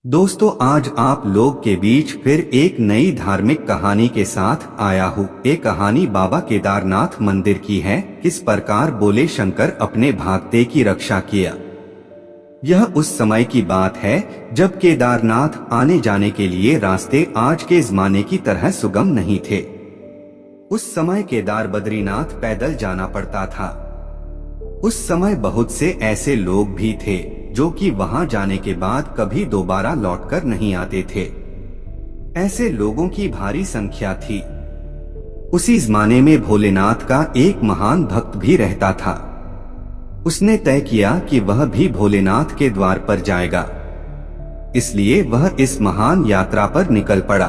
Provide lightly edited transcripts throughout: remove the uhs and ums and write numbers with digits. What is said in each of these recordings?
दोस्तों, आज आप लोग के बीच फिर एक नई धार्मिक कहानी के साथ आया हूँ। ये कहानी बाबा केदारनाथ मंदिर की है। किस प्रकार बोले शंकर अपने भागते की रक्षा किया। यह उस समय की बात है जब केदारनाथ आने जाने के लिए रास्ते आज के जमाने की तरह सुगम नहीं थे। उस समय केदार बद्रीनाथ पैदल जाना पड़ता था। उस समय बहुत से ऐसे लोग भी थे जो कि वहां जाने के बाद कभी दोबारा लौटकर नहीं आते थे। ऐसे लोगों की भारी संख्या थी। उसी जमाने में भोलेनाथ का एक महान भक्त भी रहता था। उसने तय किया कि वह भी भोलेनाथ के द्वार पर जाएगा, इसलिए वह इस महान यात्रा पर निकल पड़ा।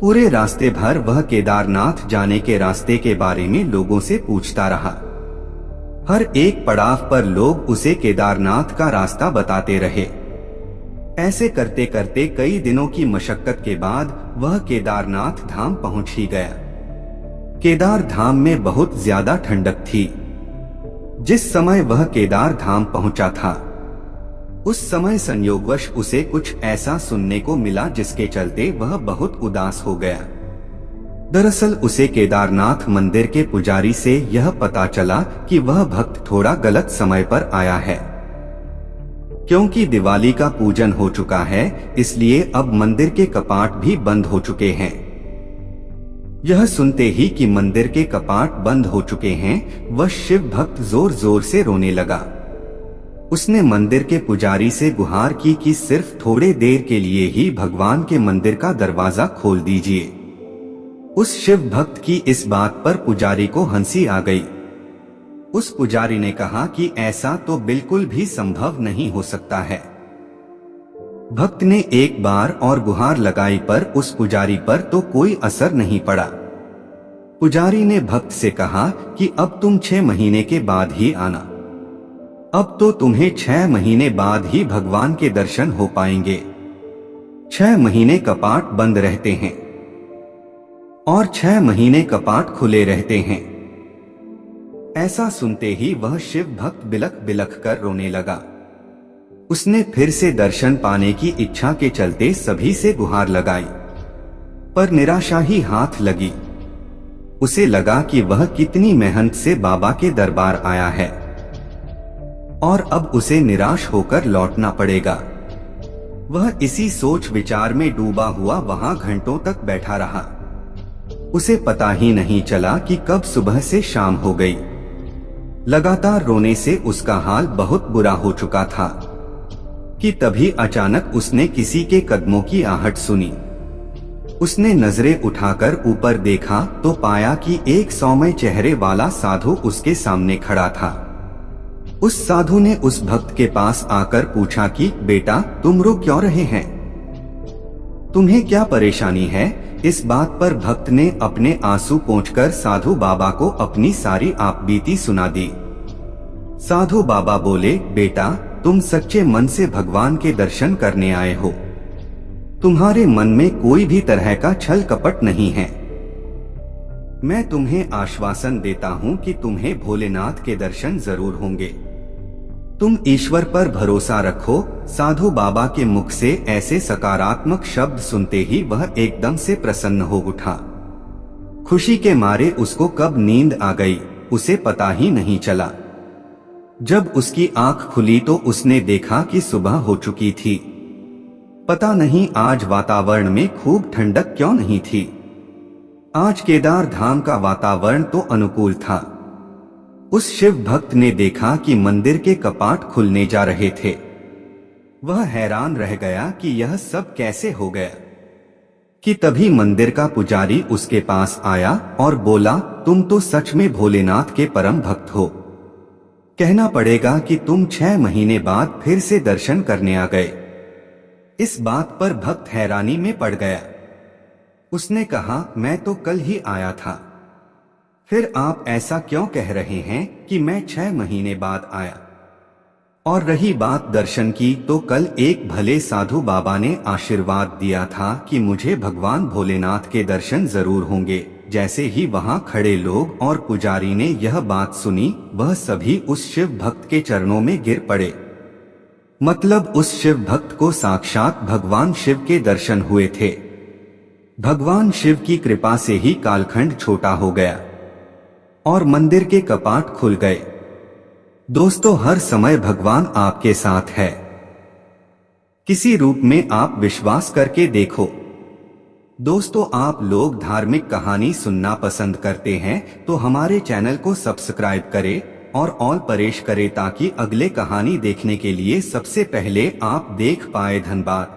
पूरे रास्ते भर वह केदारनाथ जाने के रास्ते के बारे में लोगों से पूछता रहा। हर एक पड़ाव पर लोग उसे केदारनाथ का रास्ता बताते रहे। ऐसे करते करते कई दिनों की मशक्कत के बाद वह केदारनाथ धाम पहुंच ही गया। केदार धाम में बहुत ज्यादा ठंडक थी। जिस समय वह केदार धाम पहुंचा था, उस समय संयोगवश उसे कुछ ऐसा सुनने को मिला जिसके चलते वह बहुत उदास हो गया। दरअसल उसे केदारनाथ मंदिर के पुजारी से यह पता चला कि वह भक्त थोड़ा गलत समय पर आया है। क्योंकि दिवाली का पूजन हो चुका है, इसलिए अब मंदिर के कपाट भी बंद हो चुके हैं। यह सुनते ही कि मंदिर के कपाट बंद हो चुके हैं, वह शिव भक्त जोर जोर से रोने लगा। उसने मंदिर के पुजारी से गुहार की कि सिर्फ थोड़े देर के लिए ही भगवान के मंदिर का दरवाजा खोल दीजिए। उस शिव भक्त की इस बात पर पुजारी को हंसी आ गई। उस पुजारी ने कहा कि ऐसा तो बिल्कुल भी संभव नहीं हो सकता है। भक्त ने एक बार और गुहार लगाई पर उस पुजारी पर तो कोई असर नहीं पड़ा। पुजारी ने भक्त से कहा कि अब तुम 6 महीने के बाद ही आना। अब तो तुम्हें 6 महीने बाद ही भगवान के दर्शन हो पाएंगे। 6 महीने कपाट बंद रहते हैं और 6 महीने कपाट खुले रहते हैं। ऐसा सुनते ही वह शिव भक्त बिलख बिलख कर रोने लगा। उसने फिर से दर्शन पाने की इच्छा के चलते सभी से गुहार लगाई, पर निराशा ही हाथ लगी। उसे लगा कि वह कितनी मेहनत से बाबा के दरबार आया है और अब उसे निराश होकर लौटना पड़ेगा। वह इसी सोच विचार में डूबा हुआ वहां घंटों तक बैठा रहा। उसे पता ही नहीं चला कि कब सुबह से शाम हो गई। लगातार रोने से उसका हाल बहुत बुरा हो चुका था कि तभी अचानक उसने किसी के कदमों की आहट सुनी। उसने नजरें उठाकर ऊपर देखा तो पाया कि एक सौम्य चेहरे वाला साधु उसके सामने खड़ा था। उस साधु ने उस भक्त के पास आकर पूछा कि बेटा, तुम रो क्यों रहे हैं? तुम्हें क्या परेशानी है? इस बात पर भक्त ने अपने आंसू पोंछकर साधु बाबा को अपनी सारी आपबीती सुना दी। साधु बाबा बोले, बेटा, तुम सच्चे मन से भगवान के दर्शन करने आए हो। तुम्हारे मन में कोई भी तरह का छल कपट नहीं है। मैं तुम्हें आश्वासन देता हूँ कि तुम्हें भोलेनाथ के दर्शन जरूर होंगे। तुम ईश्वर पर भरोसा रखो। साधु बाबा के मुख से ऐसे सकारात्मक शब्द सुनते ही वह एकदम से प्रसन्न हो उठा। खुशी के मारे उसको कब नींद आ गई उसे पता ही नहीं चला। जब उसकी आंख खुली तो उसने देखा कि सुबह हो चुकी थी। पता नहीं आज वातावरण में खूब ठंडक क्यों नहीं थी। आज केदार धाम का वातावरण तो अनुकूल था। उस शिव भक्त ने देखा कि मंदिर के कपाट खुलने जा रहे थे। वह हैरान रह गया कि यह सब कैसे हो गया। कि तभी मंदिर का पुजारी उसके पास आया और बोला, तुम तो सच में भोलेनाथ के परम भक्त हो। कहना पड़ेगा कि तुम 6 महीने बाद फिर से दर्शन करने आ गए। इस बात पर भक्त हैरानी में पड़ गया। उसने कहा, मैं तो कल ही आया था। फिर आप ऐसा क्यों कह रहे हैं कि मैं 6 महीने बाद आया? और रही बात दर्शन की, तो कल एक भले साधु बाबा ने आशीर्वाद दिया था कि मुझे भगवान भोलेनाथ के दर्शन जरूर होंगे। जैसे ही वहां खड़े लोग और पुजारी ने यह बात सुनी, वह सभी उस शिव भक्त के चरणों में गिर पड़े। मतलब उस शिव भक्त को साक्षात भगवान शिव के दर्शन हुए थे। भगवान शिव की कृपा से ही कालखंड छोटा हो गया और मंदिर के कपाट खुल गए। दोस्तों, हर समय भगवान आपके साथ है, किसी रूप में आप विश्वास करके देखो। दोस्तों, आप लोग धार्मिक कहानी सुनना पसंद करते हैं तो हमारे चैनल को सब्सक्राइब करें और ऑल प्रेस करें ताकि अगले कहानी देखने के लिए सबसे पहले आप देख पाए। धन्यवाद।